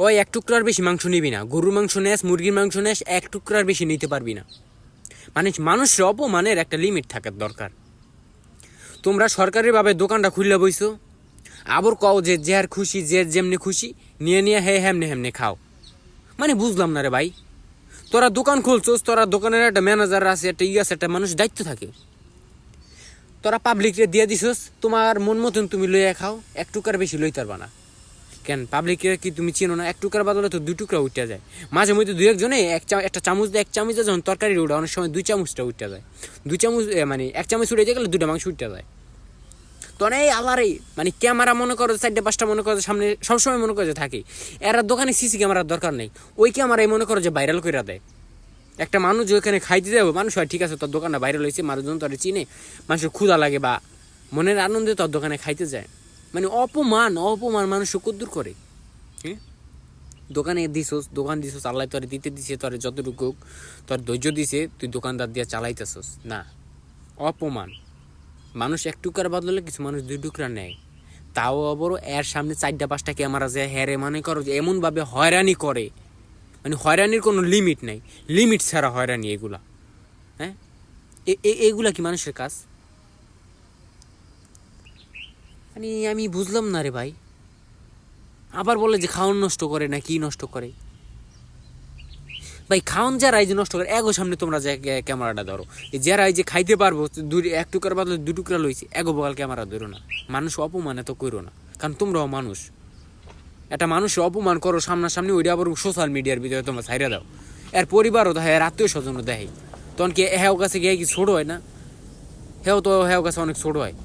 ওই এক টুকরার বেশি মাংস নিবি না। গরুর মাংস নেস, মুরগির মাংস নেস, এক টুকরার বেশি নিতে পারবি না। মানে মানুষের অপমানের একটা লিমিট থাকার দরকার। তোমরা সরকারিভাবে দোকানটা খুললে বইছো, আবার কও যে যে আর খুশি, যে যেমনি খুশি নিয়ে নিয়ে হেমনে হেমনে খাও। মানে বুঝলাম না রে ভাই। তোরা দোকান খুলছোস, তোরা দোকানের একটা ম্যানেজার আছে, একটা আছে, একটা মানুষ দায়িত্ব থাকে। তোরা পাবলিকরে দিয়ে দিছস, তোমার মন মতন তুমি লইয়া খাও, এক টুকার বেশি লইতে পারবা না। কেন পাবলিকের কি তুমি চিনো না? এক টুকরার বদলে তো দুই টুকরা উঠতে যায়। মাঝে মধ্যে দুই একজনে একটা চামচ দিয়ে, এক চামচে যখন তরকারি উঠে, অনেক সময় দুই চামচটা উঠতে যায়। দুই চামচ মানে এক চামচ উঠে গেলে দুটা মাংস উঠতে যায়। তো এই আলারে মানে ক্যামেরা মনে করো 4-5টা মনে করো সামনে সবসময় মনে করো যে থাকে। এরা দোকানে সিসি ক্যামেরার দরকার নেই, ওই ক্যামেরাই মনে করো যে ভাইরাল করে দেয়। একটা মানুষ ওইখানে খাইতে যাবো, মানুষ হয় ঠিক আছে তোর দোকানটা ভাইরাল হয়েছে, মানুষজন তোর চিনে, মানুষের ক্ষুধা লাগে বা মনের আনন্দে তোর দোকানে খাইতে যায়। মানে অপমান অপমান মানুষ কদ্দুর করে। হ্যাঁ, দোকানে দোকান দিছোস, আল্লাহ তোরে দিতে দিছে, তোরে যতটুকু তোর ধৈর্য দিছে, তুই দোকানদার দিয়ে চালাইতেছস না। অপমান। মানুষ এক টুকরার বদলে কিছু মানুষ দুই টুকরা নেয়, তাও আবারও এর সামনে 4-5টা ক্যামেরা যায়, হ্যারে মানে করো যে এমনভাবে হয়রানি করে, মানে হয়রানির কোনো লিমিট নেই, লিমিট ছাড়া হয়রানি এগুলা। হ্যাঁ, এগুলা কি মানুষের কাজ? মানে আমি বুঝলাম না রে ভাই। আবার বলে যে খাওয়ান নষ্ট করে না কি নষ্ট করে। ভাই খাওয়ান যারা এই যে নষ্ট করে, এগো সামনে তোমরা যে ক্যামেরাটা ধরো, যারা এই যে খাইতে পারবো এক টুকরার বদলে দু টুকরা লইছে, এগো বগাল ক্যামেরা ধরো না। মানুষ অপমান এত করো না, কারণ তোমরাও মানুষ। একটা মানুষের অপমান করো সামনাসামনি, ওইটা আবার সোশ্যাল মিডিয়ার ভিতরে তোমরা ছাইরা দাও। এর পরিবারও দেখে, এর আত্মীয় স্বজনও দেখে, তখন কি হেও কাছে গিয়ে কি ছোট হয় না? হেও কাছে অনেক ছোট হয়।